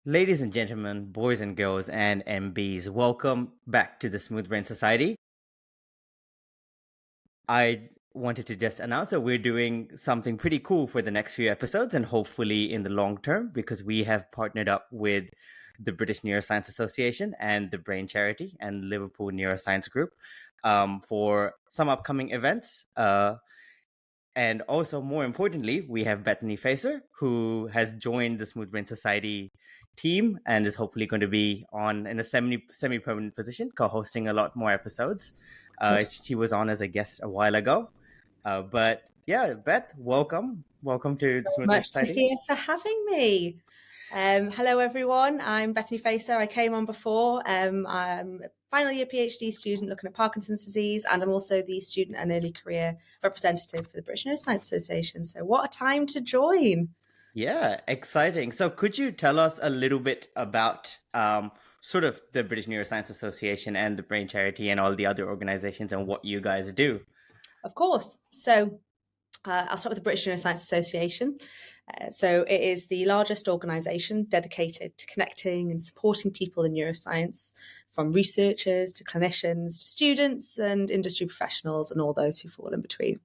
Ladies and gentlemen, boys and girls, and MBs, welcome back to the Smooth Brain Society. I wanted to just announce that we're doing something pretty cool for the next few episodes and hopefully in the long term because we have partnered up with the British Neuroscience Association and the Brain Charity and Liverpool Neuroscience Group for some upcoming events. And also, more importantly, we have Bethany Facer, who has joined the Smooth Brain Society team and is hopefully going to be on in a semi-permanent position, co-hosting a lot more episodes. She was on as a guest a while ago. But yeah, Beth, welcome to the Smooth Brain Much Society. here for having me. Hello, everyone. I'm Bethany Facer. I came on before. I'm a final year PhD student looking at Parkinson's disease, and I'm also the student and early career representative for the British Neuroscience Association. So what a time to join. Yeah, exciting. So could you tell us a little bit about sort of the British Neuroscience Association and the Brain Charity and all the other organizations and what you guys do? Of course. So I'll start with the British Neuroscience Association. So it is the largest organisation dedicated to connecting and supporting people in neuroscience, from researchers to clinicians to students and industry professionals and all those who fall in between.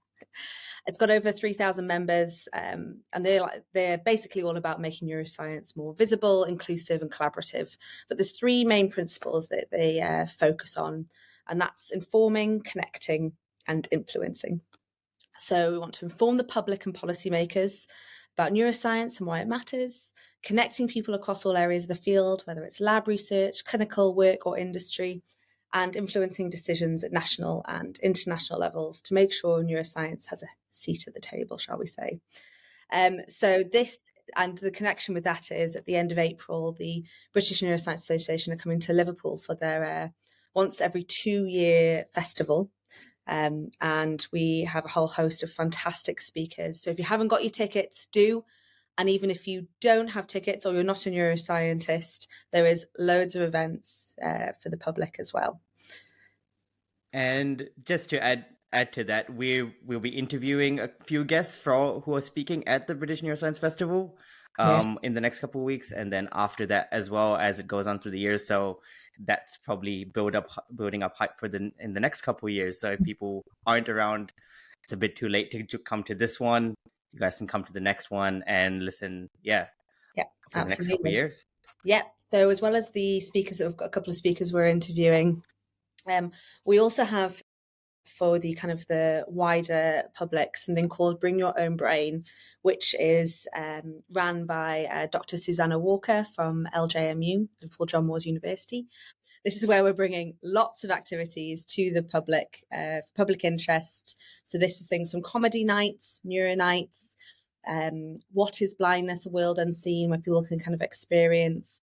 It's got over 3,000 members, and they're basically all about making neuroscience more visible, inclusive, and collaborative. But there's three main principles that they focus on, and that's informing, connecting, and influencing. So we want to inform the public and policymakers about neuroscience and why it matters, connecting people across all areas of the field, whether it's lab research, clinical work, or industry, and influencing decisions at national and international levels to make sure neuroscience has a seat at the table, shall we say. So this and the connection with that is at the end of April, the British Neuroscience Association are coming to Liverpool for their once every 2-year festival. And we have a whole host of fantastic speakers. So if you haven't got your tickets, do. And even if you don't have tickets or you're not a neuroscientist, there is loads of events for the public as well. And just to add to that, we'll be interviewing a few guests who are speaking at the British Neuroscience Festival in the next couple of weeks, and then after that as well as it goes on through the year. So that's probably building up hype in the next couple of years. So if people aren't around, it's a bit too late to come to this one. You guys can come to the next one and listen. Yeah, for absolutely. the next couple of years. Yeah. So as well as the speakers, we've got a couple of speakers we're interviewing. We also have, for the kind of the wider public, something called Bring Your Own Brain, which is ran by Dr. Susanna Walker from LJMU, Liverpool John Moores University. This is where we're bringing lots of activities to the public, public interest. So this is things from comedy nights, neuro nights, what is blindness, a world unseen, where people can kind of experience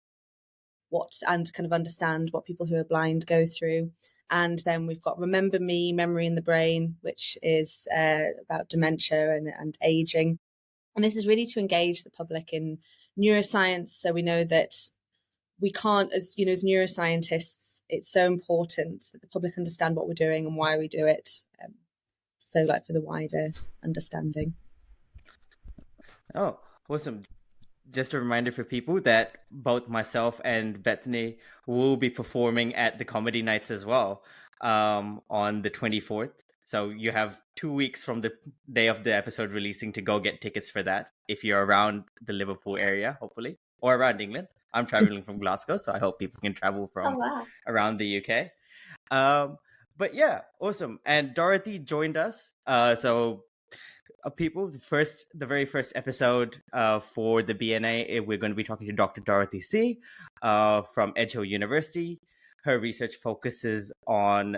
and kind of understand what people who are blind go through. And then we've got Remember Me, Memory in the Brain, which is about dementia and aging. And this is really to engage the public in neuroscience. So we know that we can't, as neuroscientists, it's so important that the public understand what we're doing and why we do it. So like for the wider understanding. Oh, awesome. Just a reminder for people that both myself and Bethany will be performing at the comedy nights as well on the 24th. So you have 2 weeks from the day of the episode releasing to go get tickets for that if you're around the Liverpool area, hopefully, or around England. I'm traveling from Glasgow, so I hope people can travel from around the UK. But yeah, awesome. And Dorothy joined us. So people, the very first episode for the BNA, we're going to be talking to Dr. Dorothy Tse from Edge Hill University. Her research focuses on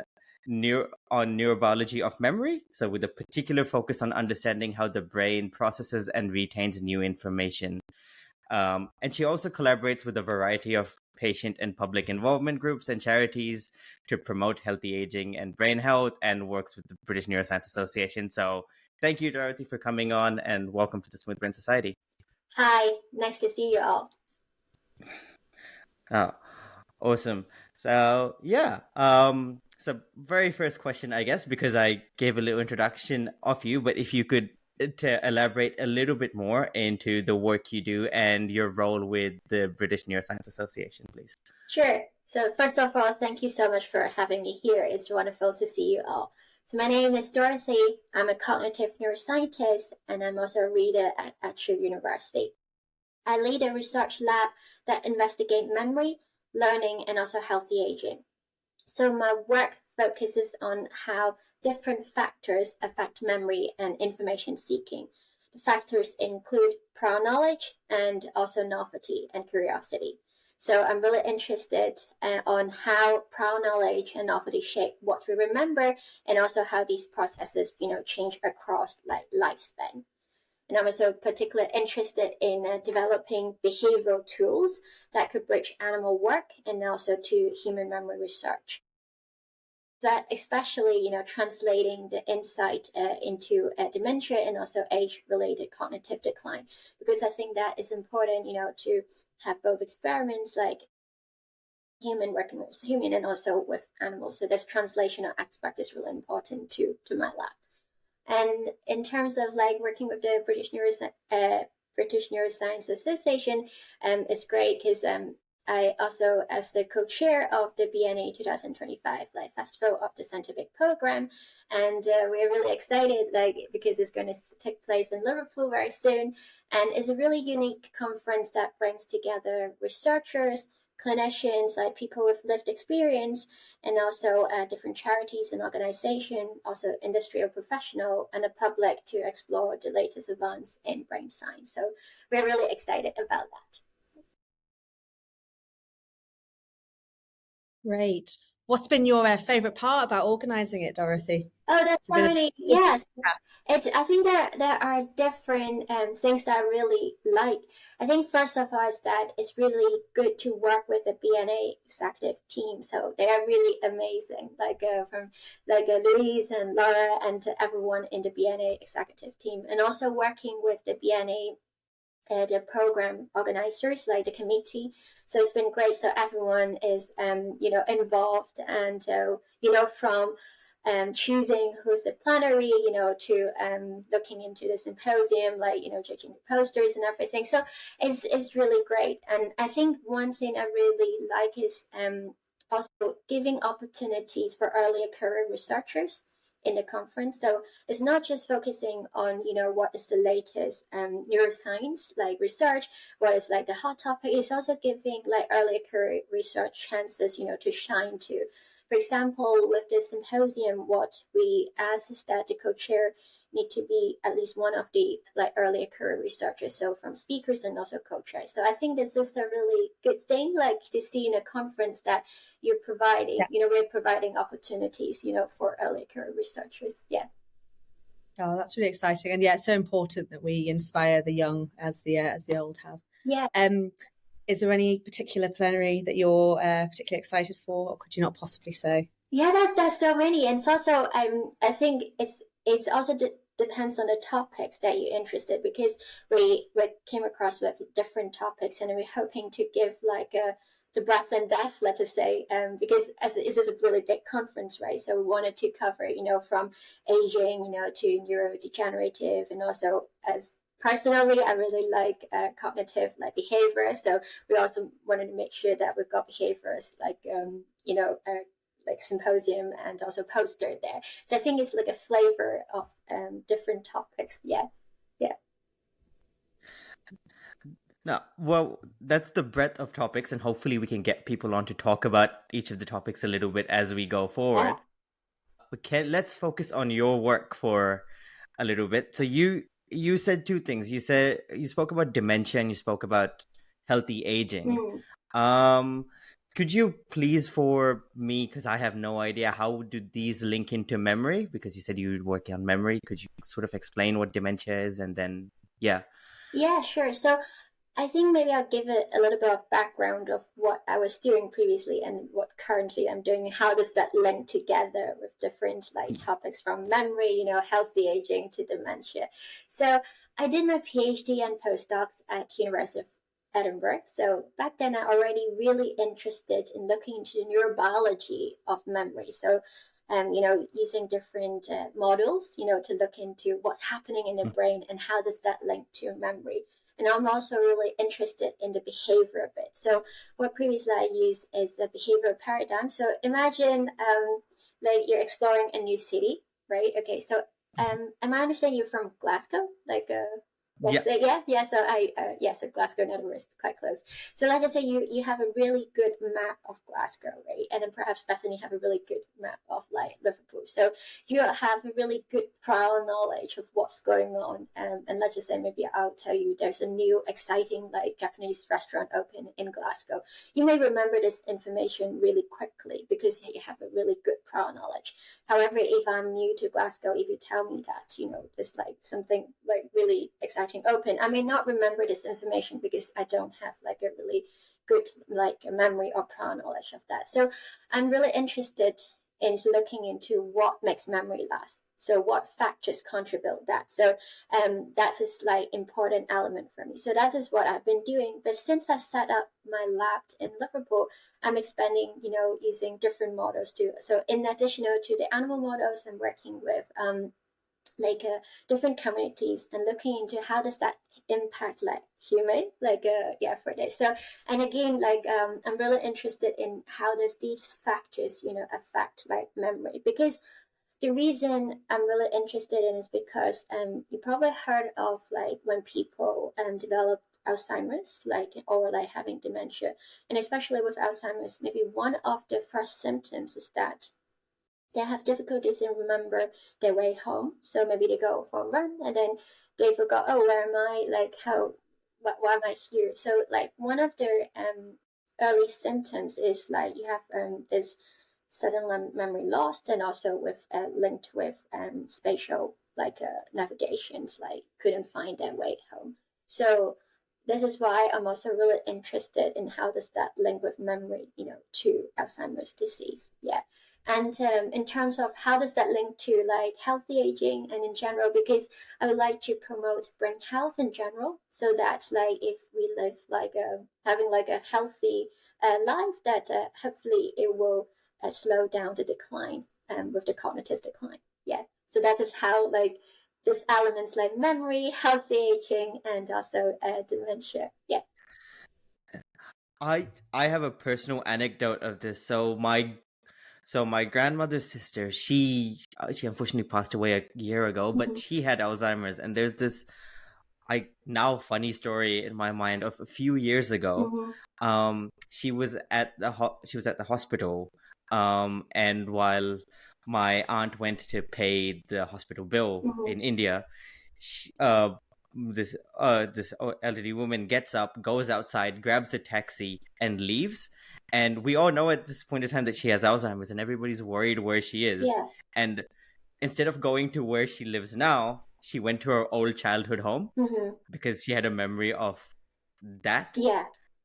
neurobiology of memory, so with a particular focus on understanding how the brain processes and retains new information. And she also collaborates with a variety of patient and public involvement groups and charities to promote healthy aging and brain health, and works with the British Neuroscience Association. So thank you, Dorothy, for coming on, and welcome to the Smooth Brain Society. Hi, nice to see you all. Oh, awesome. So yeah, so very first question, I guess, because I gave a little introduction of you, but if you could to elaborate a little bit more into the work you do and your role with the British Neuroscience Association, please? Sure. So first of all, thank you so much for having me here. It's wonderful to see you all. So my name is Dorothy. I'm a cognitive neuroscientist, and I'm also a reader at Tse University. I lead a research lab that investigates memory, learning, and also healthy aging. So my work focuses on how different factors affect memory and information seeking. The factors include prior knowledge and also novelty and curiosity. So I'm really interested on how prior knowledge and novelty shape what we remember, and also how these processes, change across lifespan. And I'm also particularly interested in developing behavioral tools that could bridge animal work and also to human memory research. That especially, translating the insight into dementia and also age-related cognitive decline, because I think that is important, to have both experiments like human working with human and also with animals. So this translational aspect is really important to my lab. And in terms of working with the British Neuroscience Association, it's great because I also, as the co-chair of the BNA 2025 Festival of the Scientific Program, and we're really excited because it's going to take place in Liverpool very soon, and it's a really unique conference that brings together researchers, clinicians, people with lived experience, and also different charities and organizations, also industry or professional, and the public to explore the latest advances in brain science. So we're really excited about that. Great. What's been your favorite part about organizing it, Dorothy? Oh, that's so many. Yes. I think there are different things that I really like. I think first of all is that it's really good to work with the BNA executive team. So they are really amazing, from Louise and Laura and everyone in the BNA executive team, and also working with the BNA the program organizers, the committee. So it's been great. So everyone is involved, and from choosing who's the plenary, to looking into the symposium, judging the posters and everything. So it's really great. And I think one thing I really like is also giving opportunities for earlier career researchers in the conference. So it's not just focusing on, what is the latest neuroscience, research, what is the hot topic. It's also giving earlier career research chances, to shine too. For example, with the symposium, what we ask is that the co-chair need to be at least one of the earlier career researchers, so from speakers and also co-chairs. So I think this is a really good thing, to see in a conference that you're providing, we're providing opportunities, for earlier career researchers. Yeah. Oh, that's really exciting, and it's so important that we inspire the young as the old have. Yeah. Is there any particular plenary that you're particularly excited for, or could you not possibly say? Yeah, that's so many, and it's also I think it's also depends on the topics that you're interested, because we came across with different topics, and we're hoping to give the breadth and depth, let us say, because as this is a really big conference, right? So we wanted to cover, from aging, to neurodegenerative, and also as personally, I really like cognitive behavior. So we also wanted to make sure that we've got behaviors symposium and also poster there. So I think it's a flavor of different topics. Yeah. No, well, that's the breadth of topics, and hopefully we can get people on to talk about each of the topics a little bit as we go forward. Yeah. Okay, let's focus on your work for a little bit. So you said two things. You spoke about dementia and you spoke about healthy aging. Could you please, for me, because I have no idea, how do these link into memory? Because you said you were working on memory. Could you sort of explain what dementia is, and then, yeah. Yeah, sure. So I think maybe I'll give it a little bit of background of what I was doing previously and what currently I'm doing. How does that link together with different topics from memory, healthy aging to dementia? So I did my PhD and postdocs at University of Edinburgh. So back then I already really interested in looking into the neurobiology of memory. So using different models, to look into what's happening in the brain and how does that link to memory. And I'm also really interested in the behavior of it. So what previously I used is a behavioral paradigm. So imagine like you're exploring a new city, right? Okay, so am I understanding you're from Glasgow? Yeah. So so Glasgow, in other words, quite close. So let's just say you have a really good map of Glasgow, right? And then perhaps Bethany have a really good map of like Liverpool. So you have a really good prior knowledge of what's going on. And let's just say maybe I'll tell you there's a new exciting like Japanese restaurant open in Glasgow. You may remember this information really quickly because you have a really good prior knowledge. However, if I'm new to Glasgow, if you tell me that, there's like something like really exciting open, I may not remember this information because I don't have like a really good like a memory or prior knowledge of that. So I'm really interested in looking into what makes memory last. So what factors contribute that? So that's a like important element for me. So that is what I've been doing. But since I set up my lab in Liverpool, I'm expanding, using different models too. So in addition to the animal models, I'm working with different communities and looking into how does that impact like human for this. So and again I'm really interested in how does these factors affect like memory, because the reason I'm really interested in is because you probably heard of like when people develop Alzheimer's or having dementia, and especially with Alzheimer's, maybe one of the first symptoms is that they have difficulties in remember their way home. So maybe they go for a run and then they forgot, oh, where am I? Why am I here? So like one of their early symptoms is like you have this sudden memory lost, and also with linked with spatial navigations, like couldn't find their way home. So this is why I'm also really interested in how does that link with memory, to Alzheimer's disease. Yeah. And in terms of how does that link to like healthy aging and in general, because I would like to promote brain health in general, so that like if we live having like a healthy life, that hopefully it will slow down the decline with the cognitive decline. Yeah. So that is how like these elements like memory, healthy aging, and also dementia. Yeah. I have a personal anecdote of this. So my grandmother's sister, she unfortunately passed away a year ago, but she had Alzheimer's, and there's this now funny story in my mind of a few years ago. She was at the hospital, and while my aunt went to pay the hospital bill in India, she, this elderly woman gets up, goes outside, grabs a taxi, and leaves. And we all know at this point in time that she has Alzheimer's, and everybody's worried where she is. Yeah. And instead of going to where she lives now, she went to her old childhood home because she had a memory of that. Yeah.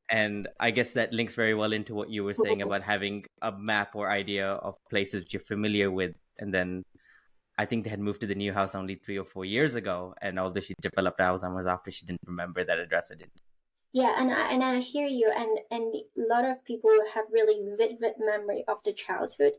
And I guess that links very well into what you were saying about having a map or idea of places you're familiar with. And then I think they had moved to the new house only 3 or 4 years ago. And although she developed Alzheimer's after, she didn't remember that address. I didn't. Yeah, and I hear you, and a lot of people have really vivid memory of the childhood.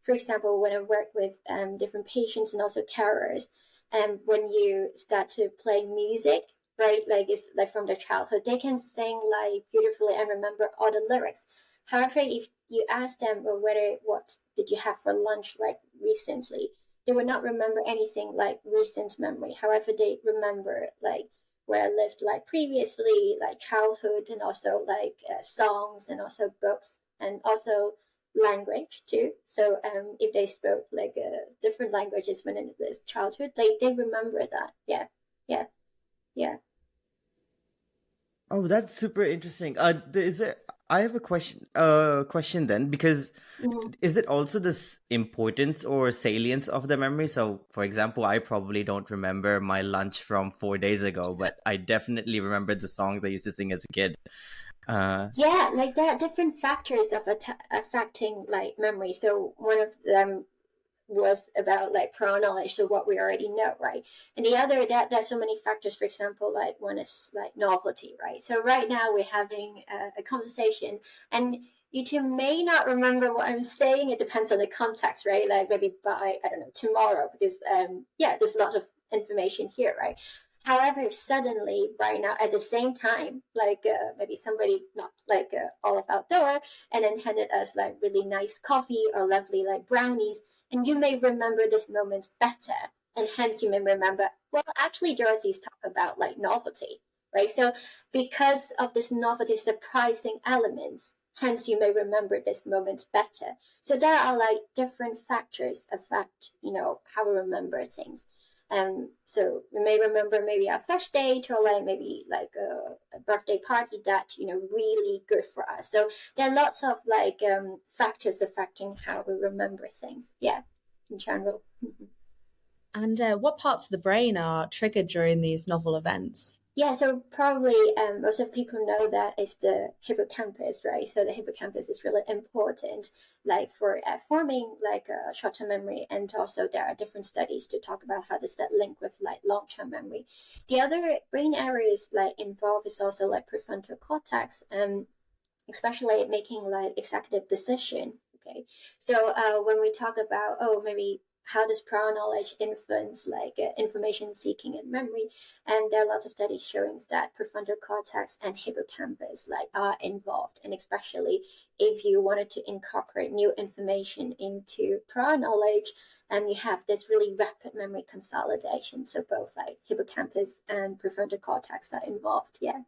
For example, when I work with different patients and also carers, and when you start to play music, right, like it's like from their childhood, they can sing like beautifully and remember all the lyrics. However, if you ask them, well, what did you have for lunch like recently, they will not remember anything like recent memory. However, they remember like where I lived like previously, like childhood, and also like songs, and also books, and also language too. So if they spoke like different languages when in this childhood, they remember that. Yeah. Oh, that's super interesting. Is there? I have a question then, because is it also this importance or salience of the memory? So, for example, I probably don't remember my lunch from 4 days ago, but I definitely remember the songs I used to sing as a kid. Yeah, like there are different factors of affecting like memory. So one of them was about like prior knowledge, so what we already know, right? And the other, that there's so many factors. For example, like one is like novelty, right? So right now we're having a conversation, and you two may not remember what I'm saying. It depends on the context, right? Like maybe by, I don't know, tomorrow, because there's a lot of information here, right? However, if suddenly right now at the same time, like maybe somebody not like all of outdoor, and then handed us like really nice coffee or lovely like brownies, and you may remember this moment better, and hence you may remember. Well, actually, Dorothy's talk about like novelty, right? So because of this novelty, surprising elements, hence you may remember this moment better. So there are like different factors affect how we remember things. So we may remember maybe our first date, or like maybe like a birthday party that really good for us. So there are lots of like factors affecting how we remember things. Yeah, in general. And what parts of the brain are triggered during these novel events? Yeah, so probably most of people know that it's the hippocampus, right? So the hippocampus is really important, like for forming like a short-term memory, and also there are different studies to talk about how does that link with like long-term memory. The other brain areas like involved is also like prefrontal cortex, especially making like executive decision. Okay, so when we talk about maybe how does prior knowledge influence like information seeking and memory, and there are lots of studies showing that prefrontal cortex and hippocampus like are involved, and especially if you wanted to incorporate new information into prior knowledge, you have this really rapid memory consolidation. So both like hippocampus and prefrontal cortex are involved. Yeah.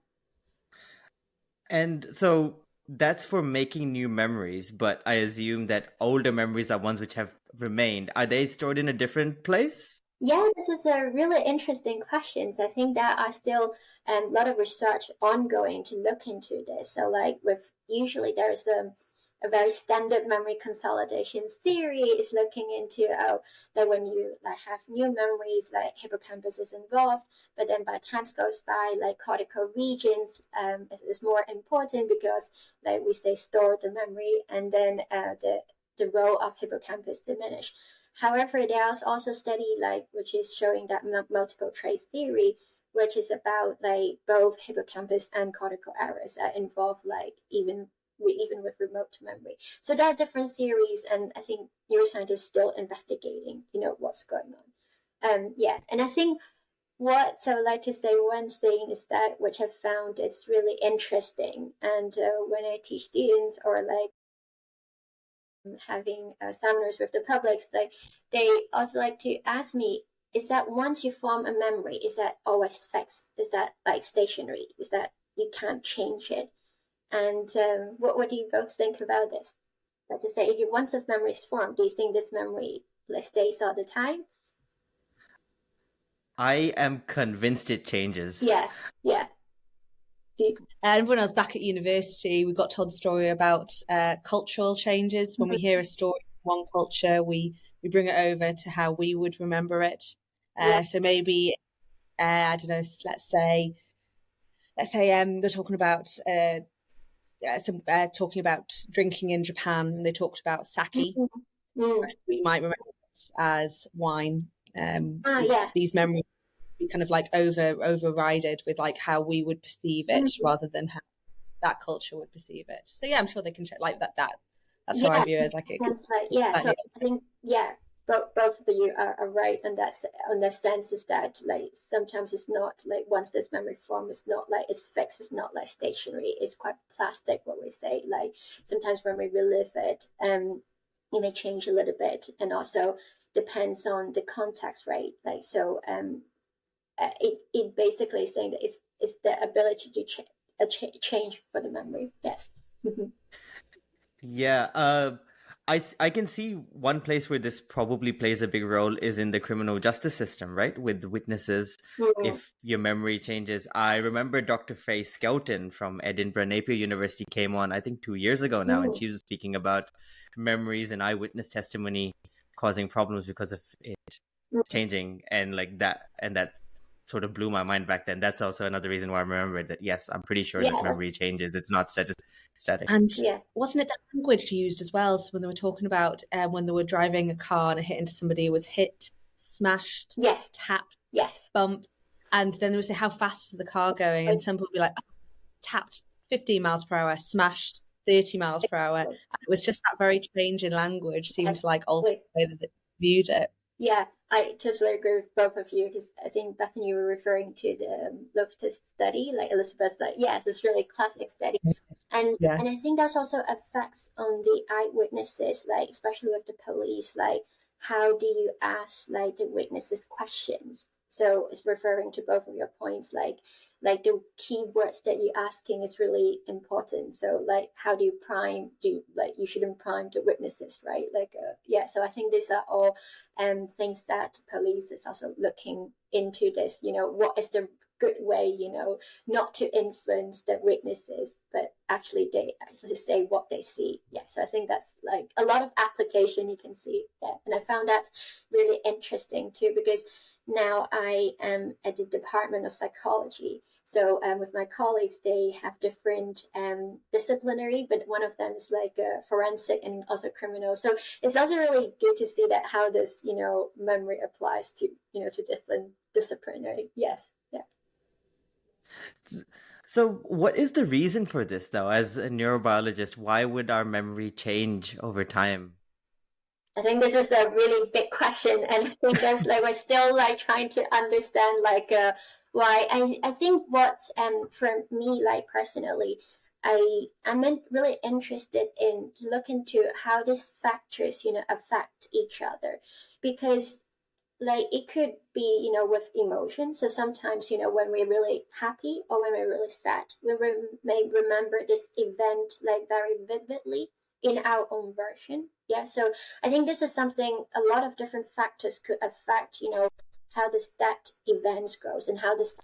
And so that's for making new memories, but I assume that older memories are ones which have remained. Are they stored in a different place? Yeah, this is a really interesting question. I think there are still a lot of research ongoing to look into this. So, like with usually there's a very standard memory consolidation theory is looking into that when you like have new memories, like hippocampus is involved, but then by time goes by, like cortical regions is more important because, like we say, store the memory, and then the role of hippocampus diminish. However, there's also study like which is showing that multiple trace theory, which is about like both hippocampus and cortical areas are involved, like even with remote memory. So there are different theories, and I think neuroscientists still investigating, what's going on. And I think what I would like to say, one thing is that which I've found is really interesting, and when I teach students or like having seminars with the public, they also like to ask me, is that once you form a memory, is that always fixed? Is that like stationary? Is that you can't change it? And what do you both think about this? Like to say, if you once a memory is formed, do you think this memory stays all the time? I am convinced it changes. Yeah. And when I was back at university, we got told the story about cultural changes. When we hear a story from one culture, we bring it over to how we would remember it. So maybe, I don't know, let's say they're talking about talking about drinking in Japan, and they talked about sake. We might remember it as wine. These memories be kind of like overrided with like how we would perceive it rather than how that culture would perceive it. So yeah, I'm sure they can check like that. That's how I view it as like it. So I think both of you are right on that sense, is that like sometimes it's not like once this memory form is not like it's fixed, it's not like stationary, it's quite plastic, what we say. Like sometimes when we relive it, it may change a little bit, and also depends on the context, right? Like so it basically is saying that it's the ability to change for the memory. Yes. Yeah, I can see one place where this probably plays a big role is in the criminal justice system, right? With witnesses, if your memory changes. I remember Dr. Faye Skelton from Edinburgh Napier University came on, I think 2 years ago now, and she was speaking about memories and eyewitness testimony causing problems because of it changing, and like that, and that sort of blew my mind back then. That's also another reason why I remember that. Yes, I'm pretty sure that memory changes. It's not static. And wasn't it that language used as well? So when they were talking about when they were driving a car and it hit into somebody, it was hit, smashed, tapped, bumped, and then they would say how fast is the car going, and some people would be like, tapped 15 miles per hour, smashed 30 miles per hour. And it was just that very change in language seemed to like alter the way that it viewed it. Yeah, I totally agree with both of you, because I think, Bethany, you were referring to the Loftus study, like Elizabeth, like, yes, it's really classic study. And I think that's also affects on the eyewitnesses, like especially with the police, like how do you ask like the witnesses questions? So it's referring to both of your points, like the keywords that you're asking is really important. So like how do you prime, like you shouldn't prime the witnesses, right? Like yeah, so I think these are all things that police is also looking into this, what is the good way, not to influence the witnesses, but actually they actually say what they see. Yeah, so I think that's like a lot of application you can see. Yeah, and I found that really interesting too, because now I am at the Department of Psychology. So with my colleagues, they have different disciplinary, but one of them is like forensic and also criminal. So it's also really good to see that how this, memory applies to, to different disciplinary. Yes. Yeah. So, what is the reason for this, though? As a neurobiologist, why would our memory change over time? I think this is a really big question, and I think that's like we're still like trying to understand like why. I think what for me, like personally, I'm really interested in to look into how these factors affect each other, because like it could be with emotion. So sometimes when we're really happy or when we're really sad, we may remember this event like very vividly in our own version. Yeah, so I think this is something, a lot of different factors could affect how this that event goes and how this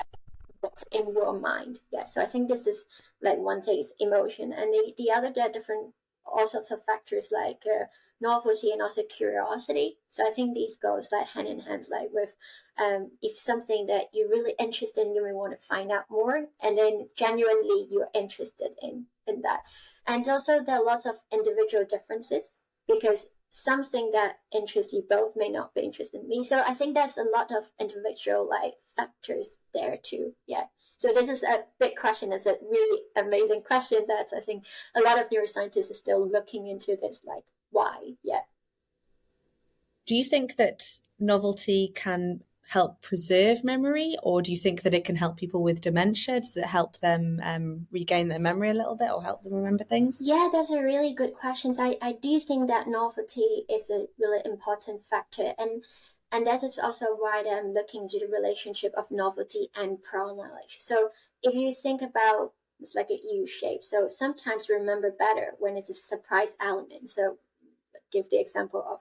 what's in your mind. Yeah, so I think this is like one thing is emotion, and the other, there are different all sorts of factors like novelty and also curiosity. So I think these goes like hand in hand, like with if something that you're really interested in, you may want to find out more, and then genuinely you're interested in that. And also there are lots of individual differences, because something that interests you both may not be interested in me. So I think there's a lot of individual like factors there too. Yeah. So this is a big question. It's a really amazing question that I think a lot of neuroscientists are still looking into this, like why? Yeah. Do you think that novelty can help preserve memory, or do you think that it can help people with dementia? Does it help them regain their memory a little bit or help them remember things? Yeah, that's a really good question. I do think that novelty is a really important factor, and that is also why I'm looking into the relationship of novelty and prior knowledge. So if you think about, it's like a U shape. So sometimes we remember better when it's a surprise element. So give the example of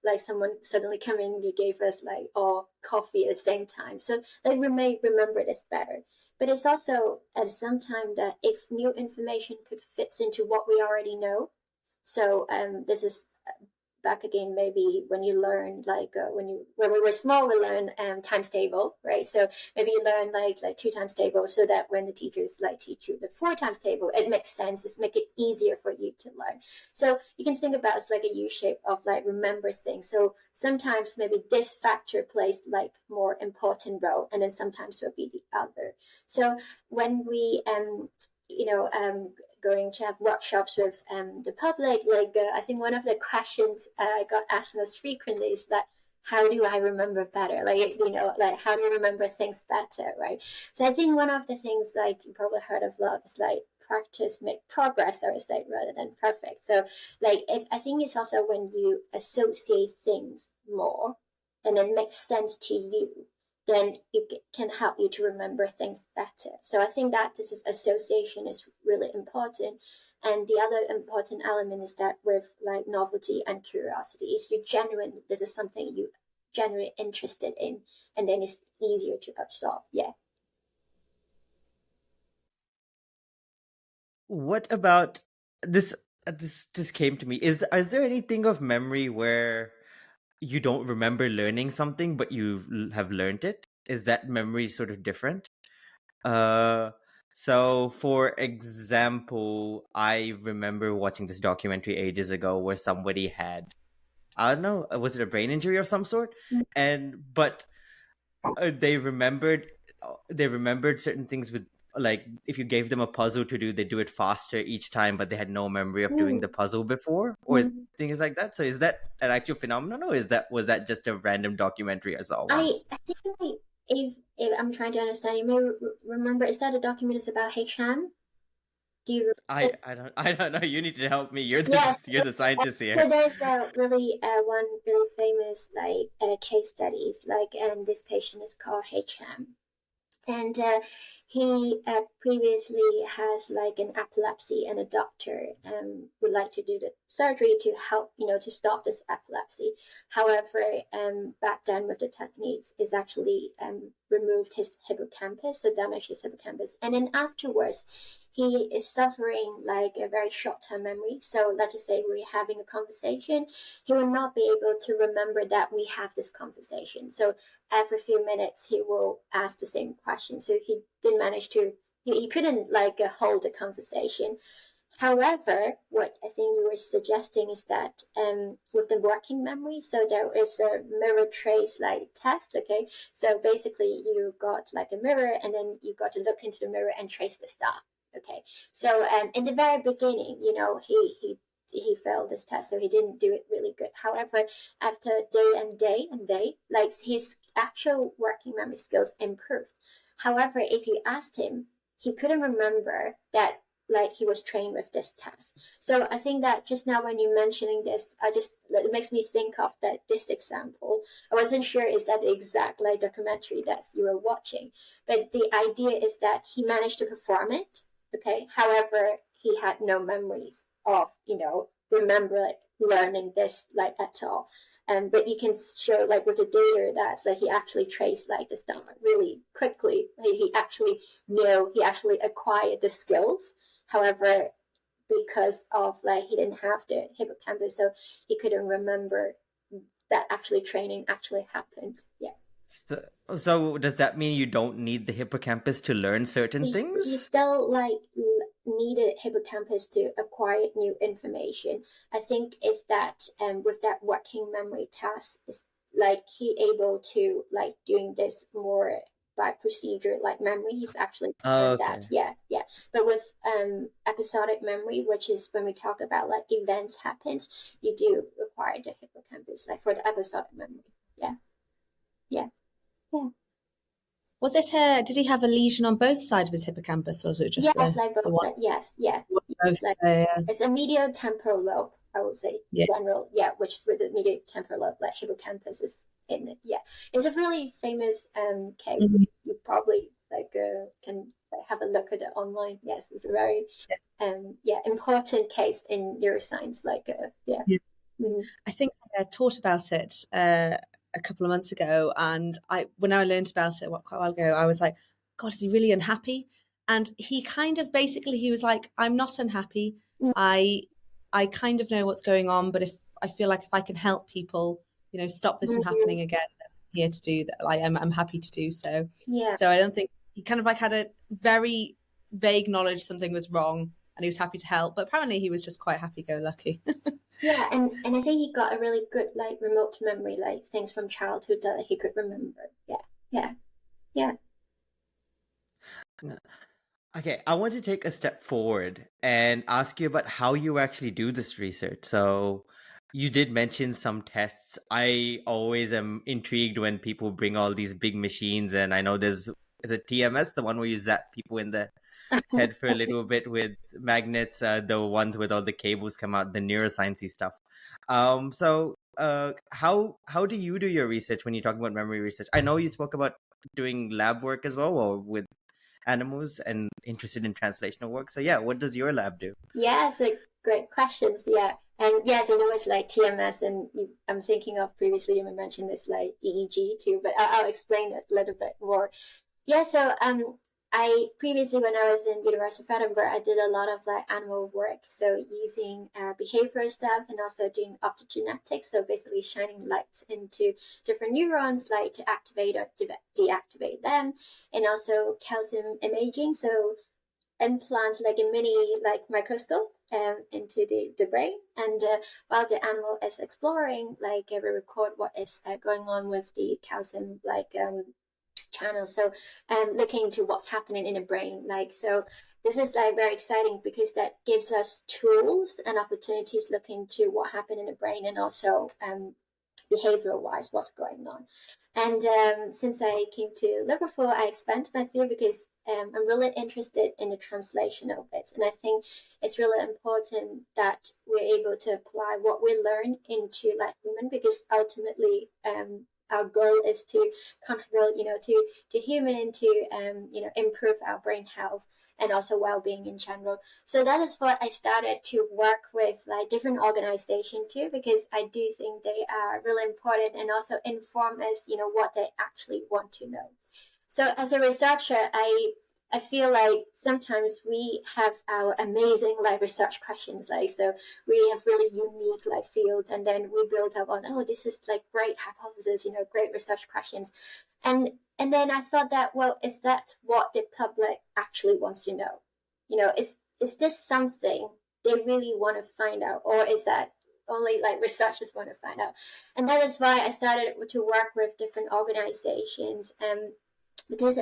like someone suddenly coming, you gave us like all coffee at the same time, so like we may remember this better. But it's also at some time that if new information could fit into what we already know. So this is back again, maybe when you learn like when we were small, we learn times table, right? So maybe you learn like 2 times table, so that when the teachers like teach you the 4 times table, it makes sense. It's make it easier for you to learn. So you can think about it's like a U shape of like remember things. So sometimes maybe this factor plays like more important role, and then sometimes will be the other. So when we going to have workshops with the public, like I think one of the questions I got asked most frequently is that how do I remember better, like like how do you remember things better, right? So I think one of the things like you probably heard of a lot is like practice make progress, I would say, rather than perfect. So like if I think it's also when you associate things more and then makes sense to you, then it can help you to remember things better. So I think that this is association is really important. And the other important element is that with like novelty and curiosity is you genuine, this is something you genuinely interested in, and then it's easier to absorb. Yeah. What about this? This came to me. Is there anything of memory where you don't remember learning something, but you have learned it? Is that memory sort of different? Uh, so for example, I remember watching this documentary ages ago where somebody had, I don't know, was it a brain injury of some sort? But they remembered certain things with like if you gave them a puzzle to do, they do it faster each time, but they had no memory of doing the puzzle before, or things like that. So is that an actual phenomenon, or was that just a random documentary I saw once? I think if I'm trying to understand, you may remember, is that a document is about HM? Do you? I don't know. You need to help me. Yes. You're the scientist here. So there's a really one really famous case studies and this patient is called HM, and he previously has an epilepsy, and a doctor would like to do the surgery to help to stop this epilepsy. However, back then with the techniques is actually removed his hippocampus, so damaged his hippocampus, and then afterwards he is suffering a very short-term memory. So let's just say we're having a conversation, he will not be able to remember that we have this conversation. So every few minutes he will ask the same question. So he didn't manage to, he couldn't hold a conversation. However, what I think you were suggesting is that with the working memory, so there is a mirror trace test. Okay, so basically you got a mirror, and then you got to look into the mirror and trace the star. Okay, so in the very beginning, he failed this test, so he didn't do it really good. However, after day, his actual working memory skills improved. However, if you asked him, he couldn't remember that he was trained with this test. So I think that just now when you're mentioning this, it makes me think of this example. I wasn't sure is that the exact documentary that you were watching, but the idea is that he managed to perform it. Okay. However, he had no memories of remember learning this at all. But you can show with the data that's he actually traced the star really quickly. He actually knew, he actually acquired the skills. However, because of he didn't have the hippocampus, so he couldn't remember that actually training actually happened. Yeah. So does that mean you don't need the hippocampus to learn certain things? You still needed hippocampus to acquire new information. I think is that with that working memory task is he able to doing this more by procedure memory. He's actually that. Yeah. But with episodic memory, which is when we talk about events happens, you do require the hippocampus for the episodic memory. Yeah. Was it did he have a lesion on both sides of his hippocampus, or was it just both? one? Yes, yeah. Both, it's a medial temporal lobe, I would say. General, which with the medial temporal lobe, hippocampus is in it. Yeah, it's a really famous case. Mm-hmm. You probably can have a look at it online. Yes, it's a very important case in neuroscience. Mm-hmm. I think I taught about it a couple of months ago, and when I learned about it quite a while ago, I was like, God, is he really unhappy? And he kind of basically, he was like, I'm not unhappy. I kind of know what's going on, but if I feel like if I can help people, stop this from happening again, I'm here to do that. I'm happy to do so. Yeah. So I don't think he kind of had a very vague knowledge something was wrong, and he was happy to help, but apparently he was just quite happy-go-lucky. Yeah, and I think he got a really good remote memory, things from childhood that he could remember. Yeah. Okay, I want to take a step forward and ask you about how you actually do this research. So you did mention some tests. I always am intrigued when people bring all these big machines, and I know is it TMS, the one where you zap people in the head for a little bit with magnets, the ones with all the cables come out, the neuroscience-y stuff. So how do you do your research when you're talking about memory research? I know you spoke about doing lab work as well, or with animals, and interested in translational work. So yeah, what does your lab do? Yeah, so great questions. Yeah. And yes, I know it's TMS, and I'm thinking of previously you mentioned this EEG too, but I'll explain it a little bit more. Yeah, so I previously, when I was in University of Edinburgh, I did a lot of animal work, so using behavioral stuff and also doing optogenetics, so basically shining light into different neurons, to activate or deactivate them, and also calcium imaging, so implant a mini microscope into the brain, and while the animal is exploring, we record what is going on with the calcium channel. So looking into what's happening in the brain. Like, so this is like very exciting because that gives us tools and opportunities looking into what happened in the brain, and also behavioral wise what's going on. And since I came to Liverpool, I expanded my field because I'm really interested in the translation of it. And I think it's really important that we're able to apply what we learn into like human, because ultimately our goal is to contribute, to human, to improve our brain health and also well-being in general. So that is what I started to work with, like different organizations too, because I do think they are really important and also inform us, what they actually want to know. So as a researcher, I feel like sometimes we have our amazing like research questions, like, so we have really unique like fields, and then we build up on, oh, this is like great hypothesis, great research questions. And then I thought that, well, is that what the public actually wants to know? Is this something they really want to find out, or is that only like researchers want to find out? And that is why I started to work with different organizations, because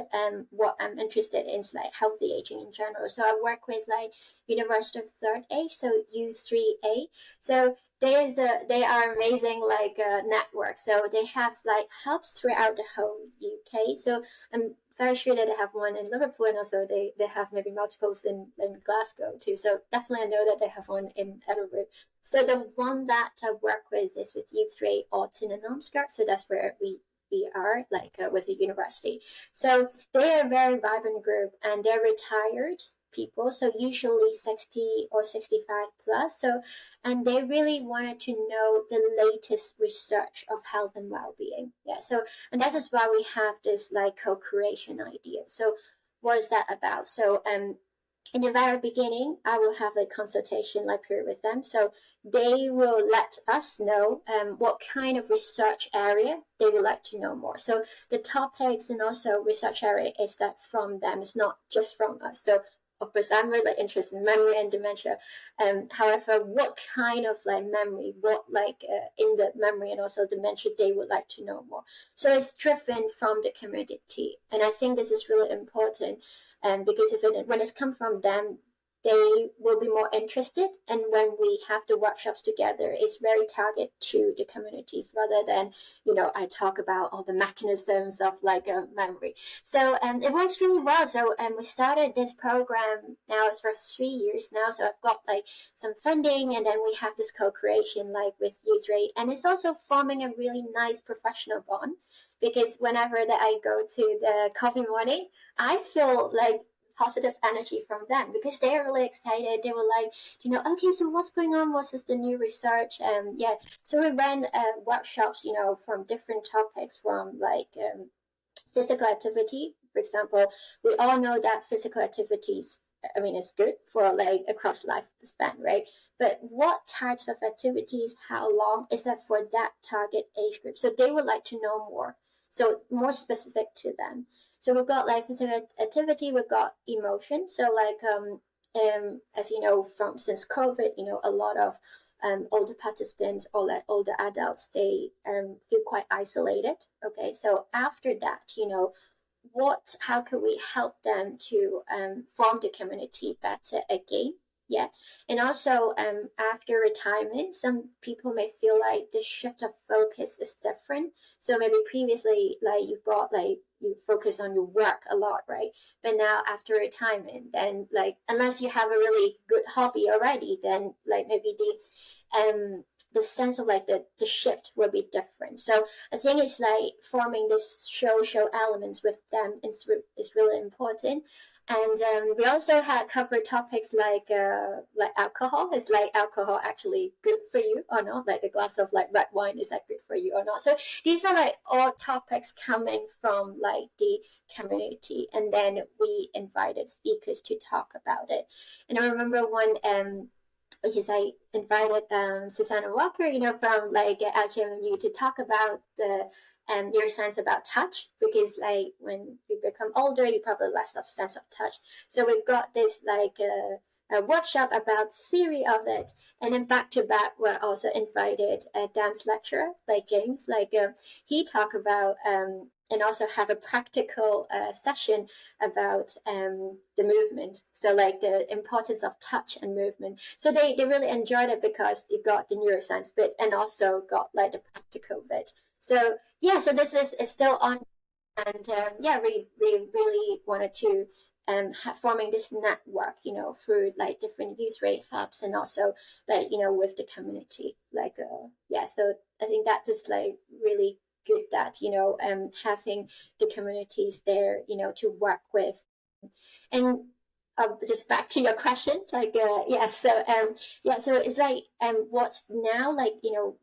what I'm interested in is like healthy aging in general. So I work with like University of Third Age, so U3A. So they are amazing like network. So they have like hubs throughout the whole UK. So I'm very sure that they have one in Liverpool, and also they have maybe multiples in Glasgow too. So definitely I know that they have one in Edinburgh. So the one that I work with is with U3A Alton and Ormskirk. So that's where we are like with a university. So they are a very vibrant group, and they're retired people, so usually 60 or 65 plus. So, and they really wanted to know the latest research of health and well-being. Yeah. So, and that is why we have this like co-creation idea. So what is that about? So in the very beginning, I will have a consultation like period with them. So they will let us know what kind of research area they would like to know more. So the topics and also research area is that from them. It's not just from us. So of course, I'm really interested in memory and dementia. However, what kind of like memory, what like in the memory and also dementia, they would like to know more. So it's driven from the community. And I think this is really important. Because when it's come from them, they will be more interested. And when we have the workshops together, it's very targeted to the communities rather than, I talk about all the mechanisms of like a memory. So it works really well. So we started this program now, it's for 3 years now. So I've got like some funding, and then we have this co-creation like with U3. And it's also forming a really nice professional bond, because whenever that I go to the coffee morning, I feel like positive energy from them, because they're really excited. They were like, okay, so what's going on? What's the new research? So we ran workshops, from different topics, from like physical activity. For example, we all know that physical activities, it's good for like across lifespan, right? But what types of activities, how long is that for that target age group? So they would like to know more. So more specific to them. So we've got like physical activity, we've got emotion. So like, as you know, since COVID, a lot of older participants or like older adults, they feel quite isolated. Okay, so after that, how can we help them to form the community better again? Yeah. And also after retirement, some people may feel like the shift of focus is different. So maybe previously, like you focus on your work a lot, right? But now after retirement, then like unless you have a really good hobby already, then like maybe the sense of like the shift will be different. So I think it's like forming this social elements with them is really important. And we also had covered topics like alcohol. Is like alcohol actually good for you or not? Like a glass of like red wine, is that good for you or not? So these are like all topics coming from like the community, and then we invited speakers to talk about it. And I remember one which is I invited Susanna Walker, from like LGMU to talk about the neuroscience about touch, because like when you become older, you probably less of sense of touch. So we've got this like a workshop about theory of it, and then back to back we're also invited a dance lecturer like James, like he talked about and also have a practical session about the movement. So like the importance of touch and movement. So they really enjoyed it because it got the neuroscience bit and also got like the practical bit. So yeah, so this is still on, and yeah, we really wanted to forming this network, through like different youth rate hubs and also like with the community, like yeah. So I think that is like really good that having the communities there, to work with. And just back to your question, like yeah, so yeah, so it's like what's now like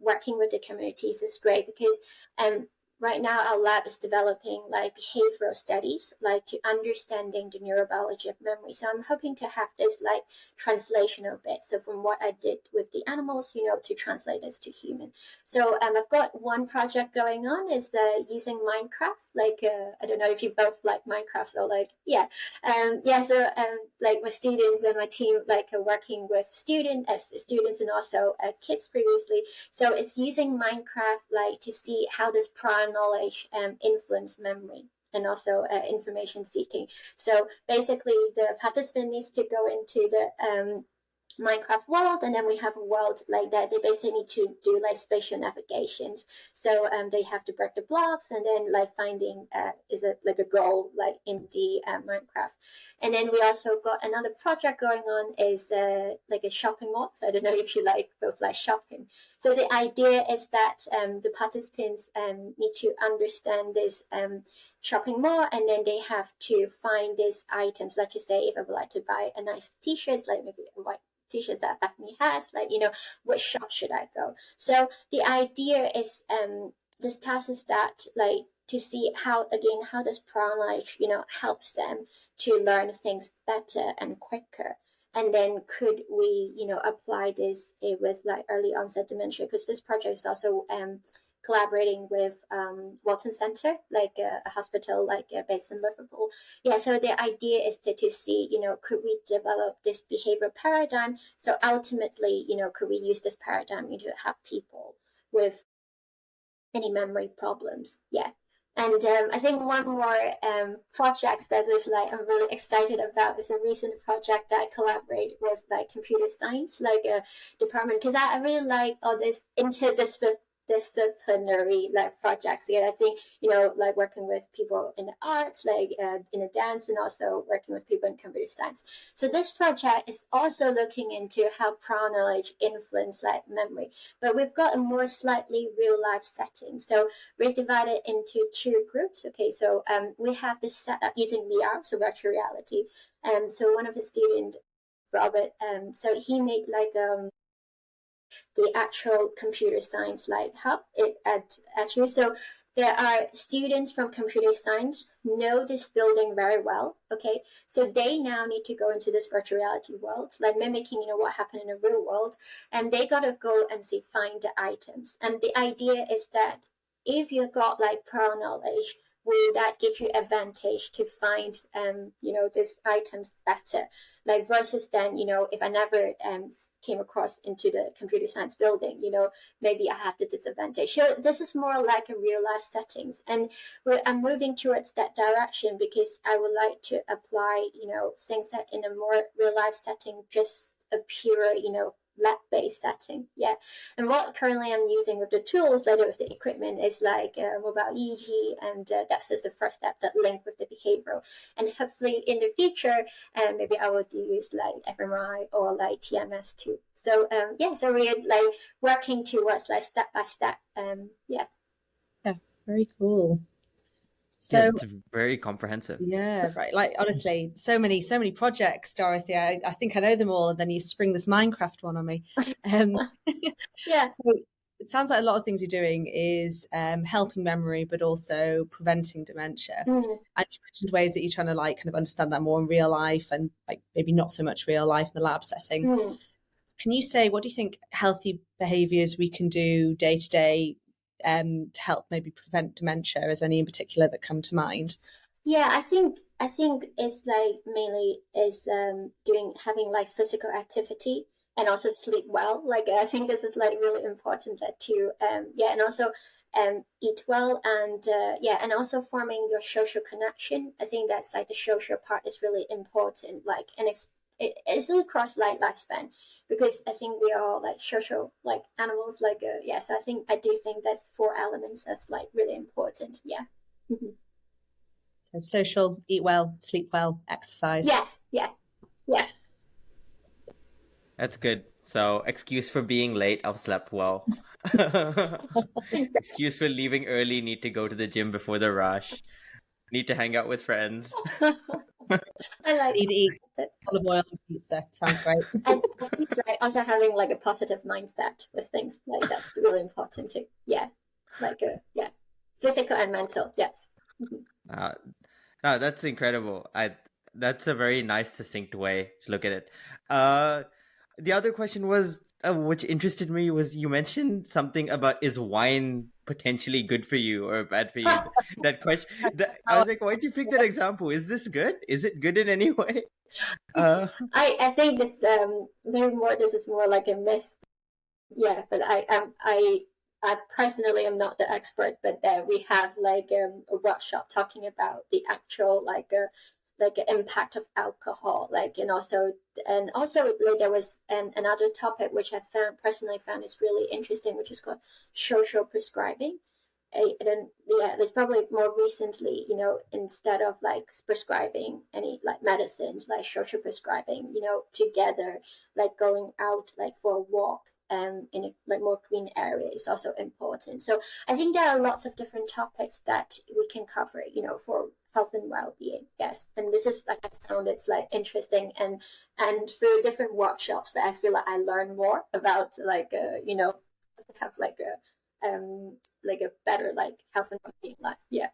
working with the communities is great because right now our lab is developing like behavioral studies, like to understanding the neurobiology of memory. So I'm hoping to have this like translational bit, so from what I did with the animals, to translate this to human. So I've got one project going on is using Minecraft, like I don't know if you both like Minecraft, so like yeah. Yeah, so like my students and my team like are working with students and also kids previously. So it's using Minecraft like to see how does prior knowledge influence memory and also information seeking. So basically, the participant needs to go into the Minecraft world, and then we have a world like that. They basically need to do like spatial navigations. So they have to break the blocks, and then like finding is it like a goal like in the Minecraft. And then we also got another project going on is like a shopping mall. So I don't know if you like both like shopping. So the idea is that the participants need to understand this shopping mall, and then they have to find these items. Let's just say if I would like to buy a nice t-shirt, like maybe a white t-shirts that Bethany has, like which shop should I go? So the idea is this task is that like to see how does prior knowledge helps them to learn things better and quicker. And then could we apply this with like early onset dementia, because this project is also collaborating with Walton Center, like a hospital like based in Liverpool. Yeah, so the idea is to see, could we develop this behavioral paradigm? So ultimately, could we use this paradigm to help people with any memory problems? Yeah. And I think one more project that is like I'm really excited about is a recent project that I collaborate with like computer science, like a department, because I really like all this interdisciplinary like projects. Yeah, I think like working with people in the arts, like in the dance, and also working with people in computer science. So this project is also looking into how prior knowledge influence like memory, but we've got a more slightly real life setting. So we're divided into two groups. Okay, so we have this set up using VR, so virtual reality. So one of the students, Robert, so he made like the actual computer science like hub at actually. So there are students from computer science know this building very well. Okay, so they now need to go into this virtual reality world, like mimicking what happened in the real world, and they gotta go and see find the items. And the idea is that if you got like prior knowledge, will that give you advantage to find these items better, like versus then if I never came across into the computer science building, maybe I have the disadvantage. So this is more like a real life settings, and I'm moving towards that direction because I would like to apply things that in a more real life setting, just a pure lab-based setting. Yeah. And what currently I'm using with the tools, later with the equipment, is like mobile EEG, and that's just the first step that link with the behavioral. And hopefully in the future, maybe I would use like fMRI or like TMS too. So yeah, so we're like working towards like step by step. Yeah. Yeah, very cool. So yeah, it's very comprehensive. Yeah, right. Like honestly, so many projects, Dorothy. I think I know them all, and then you spring this Minecraft one on me. Yeah. So it sounds like a lot of things you're doing is helping memory, but also preventing dementia. And you mentioned ways that you're trying to like kind of understand that more in real life, and like maybe not so much real life in the lab setting. Can you say, what do you think healthy behaviors we can do day to day to help maybe prevent dementia? Is there any in particular that come to mind? Yeah, I think it's like mainly is having like physical activity. and also sleep well. Like I think this is like really important that too. And also eat well, and and also forming your social connection. I think that's like the social part is really important. Like and it's across like lifespan, because I think we are like social like animals. Like so I think I do think that's 4 elements that's like really important. Yeah. Mm-hmm. So social, eat well, sleep well, exercise. Yes. Yeah. That's good. So, excuse for being late, I've slept well. Excuse for leaving early, need to go to the gym before the rush, need to hang out with friends. I like Need to eat olive oil and pizza. Sounds great. I think it's like also having like a positive mindset with things, like that's really important too. Yeah, like physical and mental. Yes. Uh, that's incredible. That's a very nice, succinct way to look at it. The other question was, which interested me, was you mentioned something about, is wine potentially good for you or bad for you? That question. I was like, why did you pick that example? Is this good? Is it good in any way? I think this maybe more this is more like a myth. Yeah, but I personally am not the expert, but we have like a workshop talking about the actual like impact of alcohol, like and also like there was another topic which I found personally found is really interesting, which is called social prescribing. And then it's probably more recently, instead of like prescribing any like medicines, like social prescribing, together, like going out like for a walk in a like more green area is also important. So I think there are lots of different topics that we can cover, for health and well-being. Yes, and this is like I found it's like interesting, and through different workshops that I feel like I learn more about like have like a better like health and well-being life. Yeah.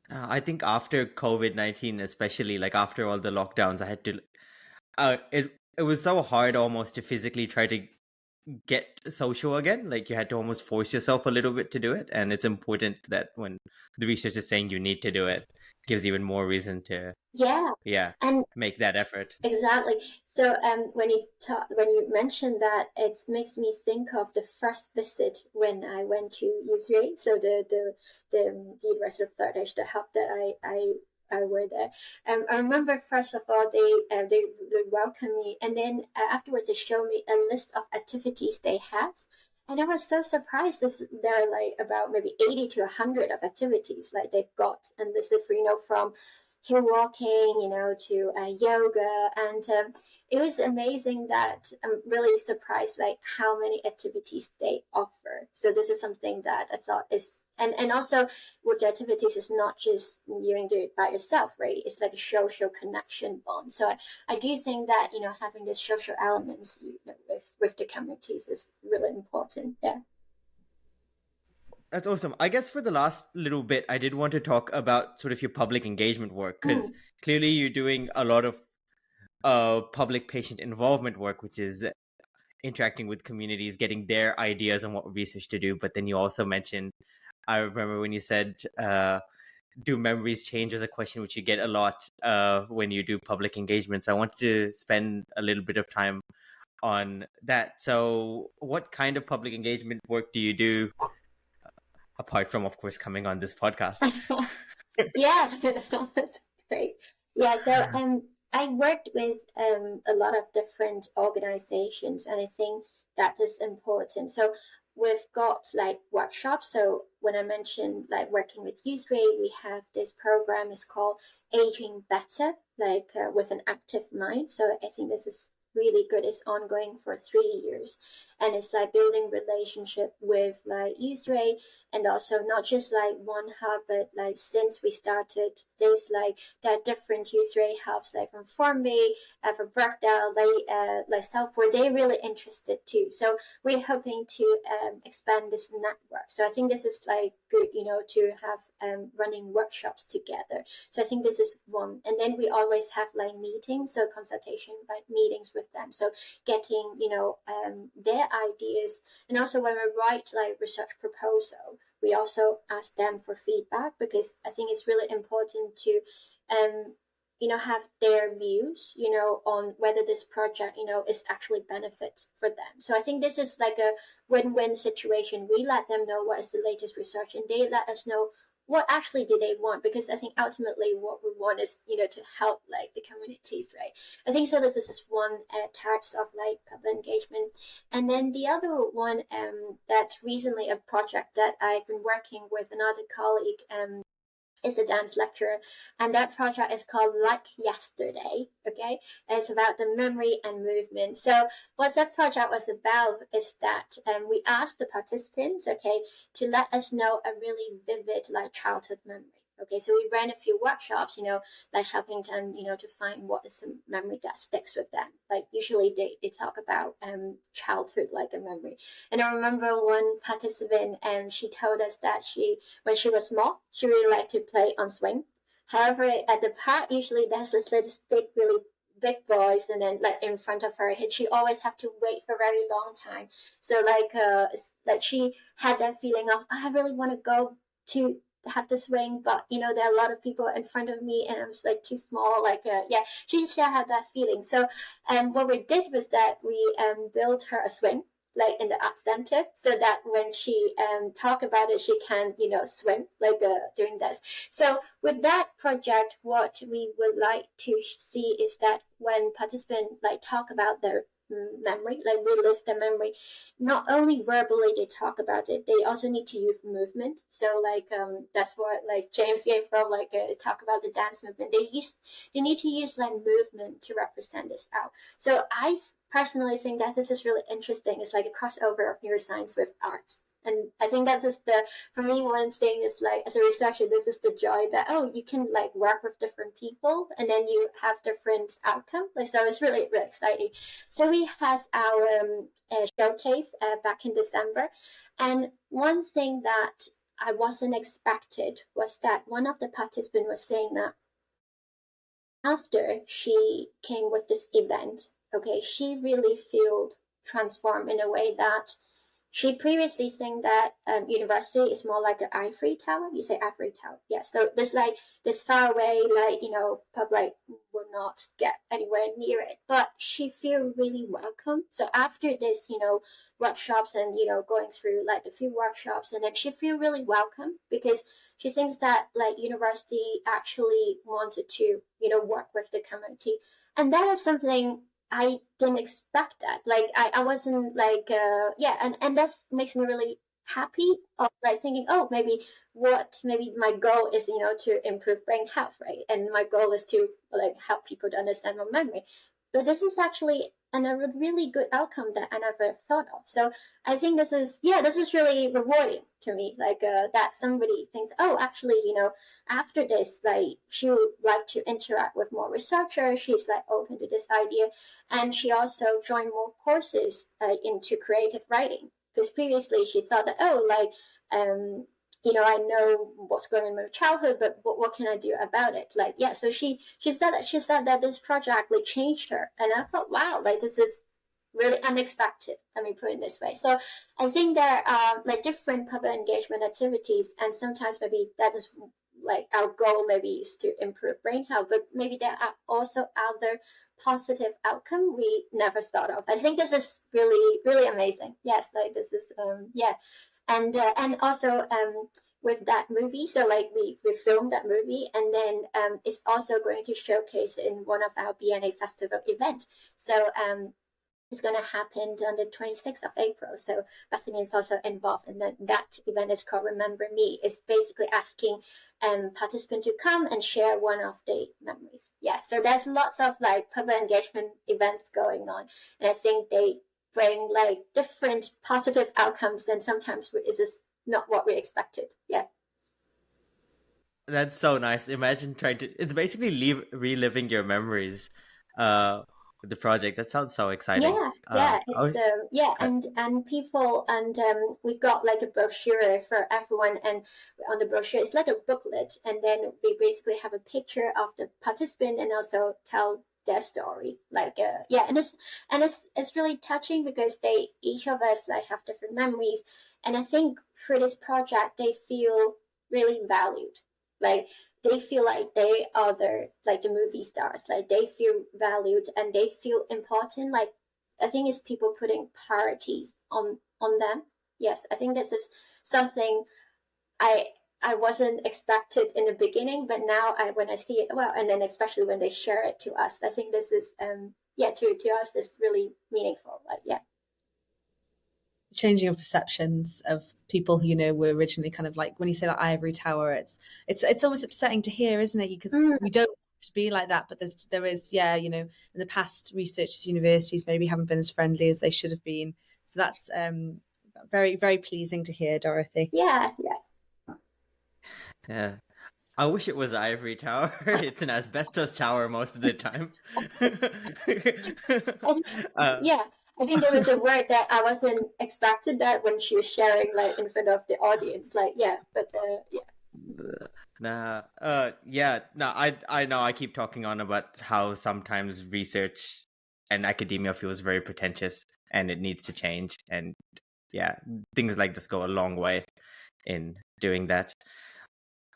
I think after COVID-19, especially like after all the lockdowns, I had to. It was so hard almost to physically try to get social again. Like you had to almost force yourself a little bit to do it, and it's important that when the research is saying you need to do it, gives even more reason to And make that effort. exactly. So when you mentioned that, it makes me think of the first visit when I went to U3. So the University of Third, the hub that I were there. I remember first of all they welcomed me, and then afterwards they showed me a list of activities they have. And I was so surprised. There are like about maybe 80 to 100 of activities like they've got, and this is from hill walking, to yoga, and it was amazing that I'm really surprised like how many activities they offer. So this is something that I thought is, and also with the activities, it's not just you do it by yourself, right? It's like a social connection bond. So I do think that having the social elements with the communities is really important. Yeah. That's awesome. I guess for the last little bit, I did want to talk about sort of your public engagement work, because clearly you're doing a lot of public patient involvement work, which is interacting with communities, getting their ideas on what research to do. But then you also mentioned, I remember when you said, do memories change, as a question which you get a lot when you do public engagements. I wanted to spend a little bit of time on that. So what kind of public engagement work do you do, apart from, of course, coming on this podcast? Yeah, that's great. Yeah, so I worked with a lot of different organizations, and I think that is important. So we've got like workshops. So when I mentioned like working with Youth Ray, we have this program is called Aging Better, like with an active mind. So I think this is really good. It's ongoing for 3 years, and it's like building relationship with like Youth Ray, and also not just like one hub, but like since we started there's like there are different Youth Ray hubs, like from Formby, from Brockdale, like Southport. They're really interested too, so we're hoping to expand this network. So I think this is like good, to have running workshops together. So I think this is one, and then we always have like meetings, so consultation like meetings with them, so getting their ideas. And also when we write like research proposal, we also ask them for feedback, because I think it's really important to have their views, on whether this project, is actually benefit for them. So I think this is like a win-win situation. We let them know what is the latest research, and they let us know what actually do they want, because I think ultimately what we want is, to help like the communities, right? I think so. This is one types of like public engagement. And then the other one, that recently a project that I've been working with another colleague, is a dance lecturer, and that project is called Like Yesterday. Okay, and it's about the memory and movement. So what that project was about is that we asked the participants, okay, to let us know a really vivid like childhood memory. Okay, so we ran a few workshops, like helping them, to find what is a memory that sticks with them. Like usually they talk about childhood like a memory. And I remember one participant, and she told us that when she was small, she really liked to play on swing. However, at the park, usually there's this little big, really big boys, and then like in front of her, and she always have to wait for a very long time. So like she had that feeling of, I really want to go to have the swing, but there are a lot of people in front of me, and I'm just like too small. She just had that feeling. So what we did was that we built her a swing like in the art center, so that when she talk about it, she can swim like doing this. So with that project, what we would like to see is that when participants like talk about their memory, like relive the memory, not only verbally they talk about it, they also need to use movement. So that's what like James came from, talk about the dance movement. They need to use like movement to represent this out. So I personally think that this is really interesting. It's like a crossover of neuroscience with arts. And I think that's just for me, one thing is like, as a researcher, this is the joy that, you can like work with different people, and then you have different outcome. So it's really, really exciting. So we had our showcase back in December. And one thing that I wasn't expected was that one of the participants was saying that after she came with this event, okay, she really felt transformed in a way that she previously think that university is more like an ivory tower. You say ivory tower, yes. So there's like this far away, public will not get anywhere near it. But she feel really welcome. So after this, workshops and going through like a few workshops, and then she feel really welcome, because she thinks that like university actually wanted to work with the community, and that is something I didn't expect that. Like I wasn't like and that makes me really happy of like thinking, maybe my goal is to improve brain health, right? And my goal is to like help people to understand my memory. But this is actually a really good outcome that I never thought of. So I think this is really rewarding to me. Like that somebody thinks, actually, after this, like she would like to interact with more researchers. She's like open to this idea, and she also joined more courses into creative writing, because previously she thought that I know what's going on in my childhood, but what can I do about it? So she said that this project like changed her, and I thought, wow, like this is really unexpected. Let me put it this way. So I think there are like different public engagement activities, and sometimes maybe that is like our goal maybe is to improve brain health, but maybe there are also other positive outcome we never thought of. I think this is really, really amazing. Yes, like this is and also with that movie, so like we filmed that movie, and then it's also going to showcase in one of our BNA festival event. So it's going to happen on the 26th of April. So Bethany is also involved, and that event is called Remember Me. It's basically asking participants to come and share one of their memories. Yeah, so there's lots of like public engagement events going on, and I think they bring like different positive outcomes, and sometimes it's just not what we expected. Yeah. That's so nice. Imagine it's basically reliving your memories with the project. That sounds so exciting. And people, and we got like a brochure for everyone, and on the brochure it's like a booklet, and then we basically have a picture of the participant and also tell their story. And it's really touching, because each of us like have different memories, and I think for this project they feel really valued. Like they feel like they are the movie stars, like they feel valued and they feel important. Like I think it's people putting priorities on them. Yes, I think this is something I wasn't expected in the beginning, but now when I see it, well, and then especially when they share it to us, I think this is to us this really meaningful. Like changing of perceptions of people who were originally kind of like, when you say like ivory tower, it's almost upsetting to hear, isn't it? Because we don't want to be like that, but there is in the past, researchers, universities maybe haven't been as friendly as they should have been. So that's very, very pleasing to hear, Dorothy. Yeah. I wish it was an ivory tower. It's an asbestos tower most of the time. I think there was a word that I wasn't expected that when she was sharing like in front of the audience. Like I know I keep talking on about how sometimes research and academia feels very pretentious and it needs to change, and things like this go a long way in doing that.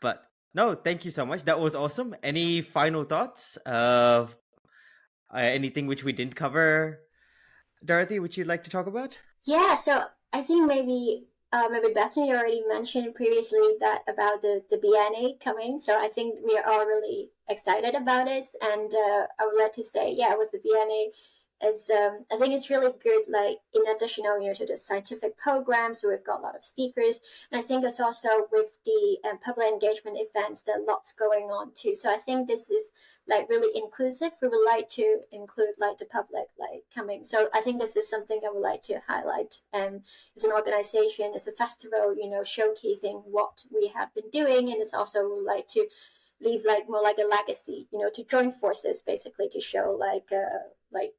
But no, thank you so much. That was awesome. Any final thoughts? Anything which we didn't cover, Dorothy, which you'd like to talk about? Yeah, so I think maybe Bethany already mentioned previously that about the BNA coming. So I think we are all really excited about it. And I would like to say, with the BNA, is I think it's really good, like in addition to the scientific programs, we've got a lot of speakers, and I think it's also with the public engagement events, there are lots going on too. So I think this is like really inclusive. We would like to include like the public like coming. So I think this is something I would like to highlight. It's an organization, it's a festival, showcasing what we have been doing, and it's also would like to leave like more like a legacy, to join forces basically to show like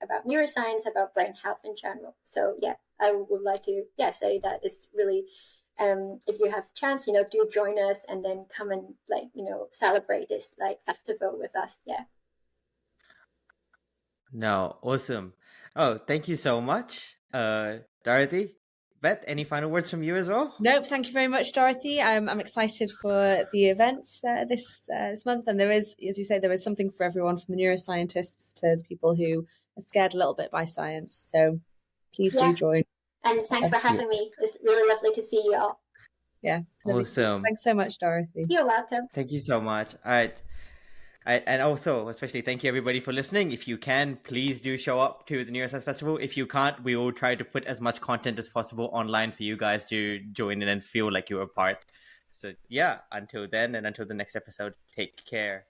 about neuroscience, about brain health in general. So I would like to say that it's really if you have a chance, do join us and then come and like celebrate this like festival with us. No, awesome. Oh, thank you so much, Dorothy. Beth, any final words from you as well? Nope, thank you very much, Dorothy. I'm excited for the events this month, and there is, as you say, there is something for everyone, from the neuroscientists to the people who are scared a little bit by science. So please do join. And thanks for having me. It's really lovely to see you all. Yeah, awesome. Thanks so much, Dorothy. You're welcome. Thank you so much. All right. And also, especially thank you everybody for listening. If you can, please do show up to the Neuroscience Festival. If you can't, we will try to put as much content as possible online for you guys to join in and feel like you're a part. So until then and until the next episode, take care.